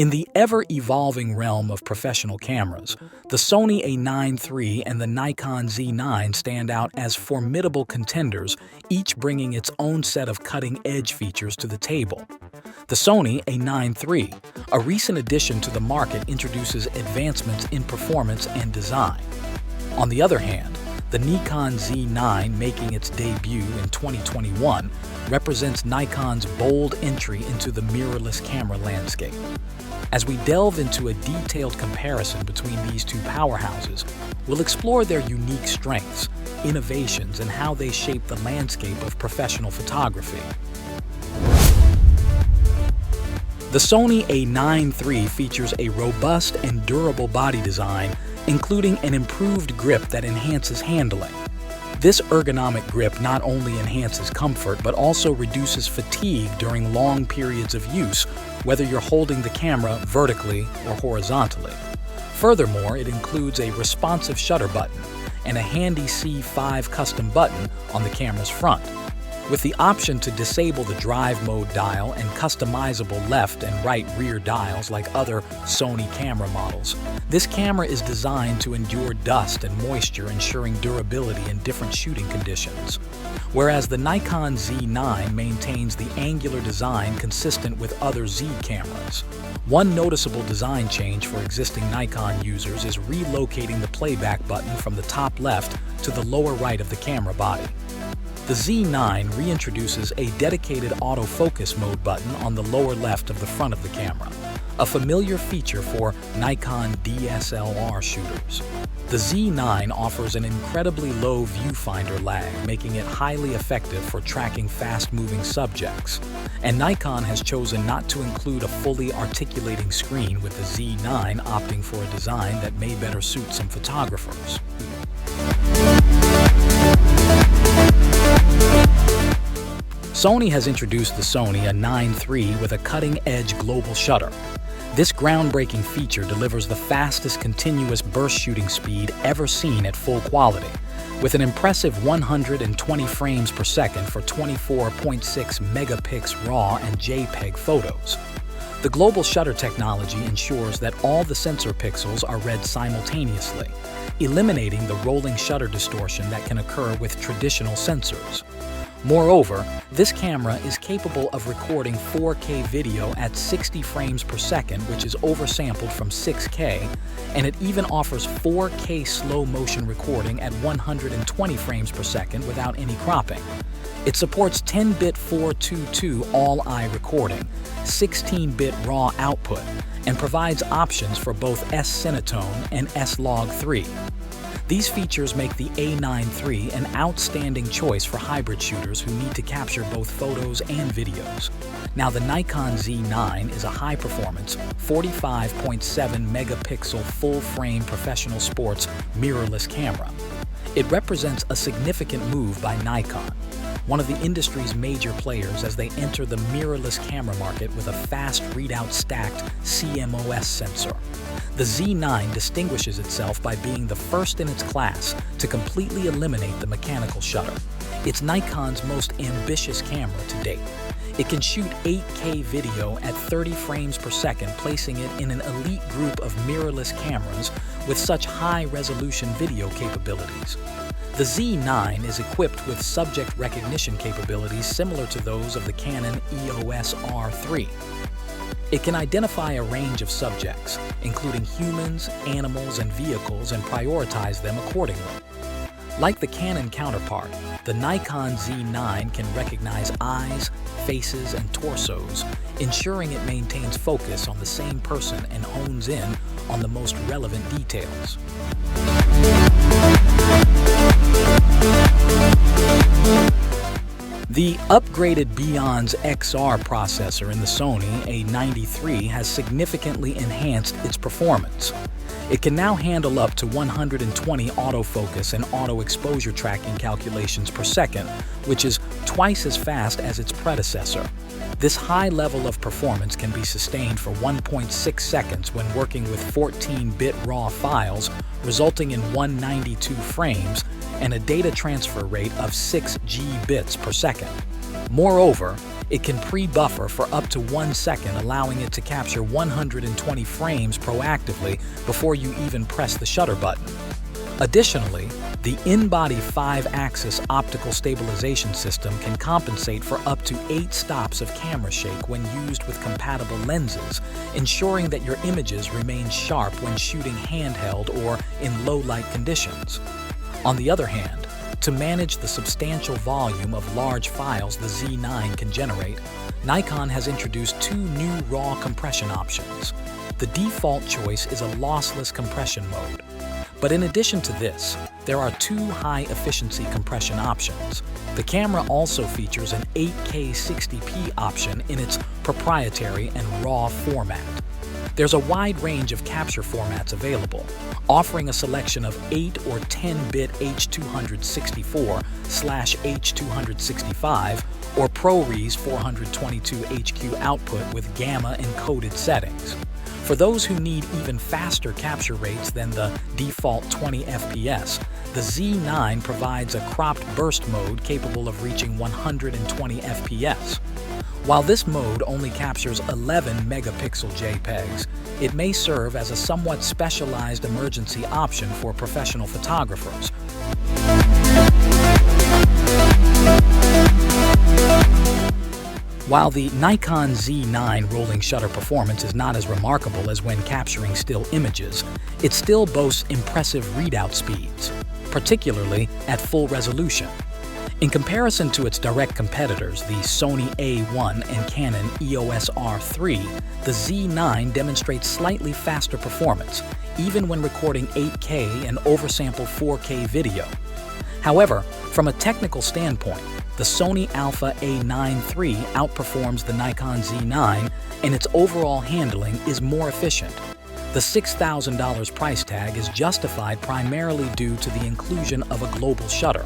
In the ever-evolving realm of professional cameras, the Sony A9 III and the Nikon Z9 stand out as formidable contenders, each bringing its own set of cutting-edge features to the table. The Sony A9 III, a recent addition to the market, introduces advancements in performance and design. On the other hand, the Nikon Z9, making its debut in 2021, represents Nikon's bold entry into the mirrorless camera landscape. As we delve into a detailed comparison between these two powerhouses, we'll explore their unique strengths, innovations, and how they shape the landscape of professional photography. The Sony A9 III features a robust and durable body design, including an improved grip that enhances handling. This ergonomic grip not only enhances comfort but also reduces fatigue during long periods of use, whether you're holding the camera vertically or horizontally. Furthermore, it includes a responsive shutter button and a handy C5 custom button on the camera's front. With the option to disable the drive mode dial and customizable left and right rear dials like other Sony camera models, this camera is designed to endure dust and moisture, ensuring durability in different shooting conditions. Whereas the Nikon Z9 maintains the angular design consistent with other Z cameras. One noticeable design change for existing Nikon users is relocating the playback button from the top left to the lower right of the camera body. The Z9 reintroduces a dedicated autofocus mode button on the lower left of the front of the camera, a familiar feature for Nikon DSLR shooters. The Z9 offers an incredibly low viewfinder lag, making it highly effective for tracking fast-moving subjects. And Nikon has chosen not to include a fully articulating screen, with the Z9 opting for a design that may better suit some photographers. Sony has introduced the Sony A9 III with a cutting-edge global shutter. This groundbreaking feature delivers the fastest continuous burst shooting speed ever seen at full quality, with an impressive 120 frames per second for 24.6 megapixel RAW and JPEG photos. The global shutter technology ensures that all the sensor pixels are read simultaneously, eliminating the rolling shutter distortion that can occur with traditional sensors. Moreover, this camera is capable of recording 4K video at 60 frames per second, which is oversampled from 6K, and it even offers 4K slow motion recording at 120 frames per second without any cropping. It supports 10-bit 422 all-eye recording, 16-bit RAW output, and provides options for both S-Cinetone and S-Log3. These features make the A9 III an outstanding choice for hybrid shooters who need to capture both photos and videos. Now, the Nikon Z9 is a high-performance, 45.7 megapixel full-frame professional sports mirrorless camera. It represents a significant move by Nikon, one of the industry's major players, as they enter the mirrorless camera market with a fast readout stacked CMOS sensor. The Z9 distinguishes itself by being the first in its class to completely eliminate the mechanical shutter. It's Nikon's most ambitious camera to date. It can shoot 8K video at 30 frames per second, placing it in an elite group of mirrorless cameras with such high-resolution video capabilities. The Z9 is equipped with subject recognition capabilities similar to those of the Canon EOS R3. It can identify a range of subjects, including humans, animals, and vehicles, and prioritize them accordingly. Like the Canon counterpart, the Nikon Z9 can recognize eyes, faces, and torsos, ensuring it maintains focus on the same person and hones in on the most relevant details. The upgraded Beyond's XR processor in the Sony A9 III has significantly enhanced its performance. It can now handle up to 120 autofocus and auto exposure tracking calculations per second, which is twice as fast as its predecessor. This high level of performance can be sustained for 1.6 seconds when working with 14-bit RAW files, resulting in 192 frames and a data transfer rate of 6 Gbps per second. Moreover, it can pre-buffer for up to 1 second, allowing it to capture 120 frames proactively before you even press the shutter button. Additionally, the in-body 5-axis optical stabilization system can compensate for up to 8 stops of camera shake when used with compatible lenses, ensuring that your images remain sharp when shooting handheld or in low-light conditions. On the other hand, to manage the substantial volume of large files the Z9 can generate, Nikon has introduced 2 new RAW compression options. The default choice is a lossless compression mode. But in addition to this, there are 2 high-efficiency compression options. The camera also features an 8K 60p option in its proprietary and RAW format. There's a wide range of capture formats available, offering a selection of 8 or 10-bit H.264/H.265 or ProRes 422HQ output with gamma encoded settings. For those who need even faster capture rates than the default 20 FPS, the Z9 provides a cropped burst mode capable of reaching 120 FPS. While this mode only captures 11 megapixel JPEGs, it may serve as a somewhat specialized emergency option for professional photographers. While the Nikon Z9 rolling shutter performance is not as remarkable as when capturing still images, it still boasts impressive readout speeds, particularly at full resolution. In comparison to its direct competitors, the Sony A1 and Canon EOS R3, the Z9 demonstrates slightly faster performance, even when recording 8K and oversampled 4K video. However, from a technical standpoint, the Sony A9 III outperforms the Nikon Z9, and its overall handling is more efficient. The $6,000 price tag is justified primarily due to the inclusion of a global shutter.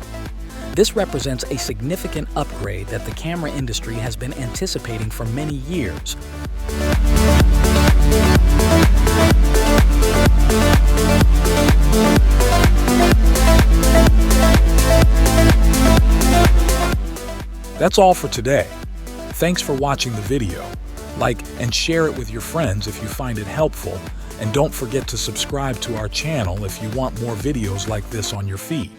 This represents a significant upgrade that the camera industry has been anticipating for many years. That's all for today. Thanks for watching the video. Like and share it with your friends if you find it helpful, and don't forget to subscribe to our channel if you want more videos like this on your feed.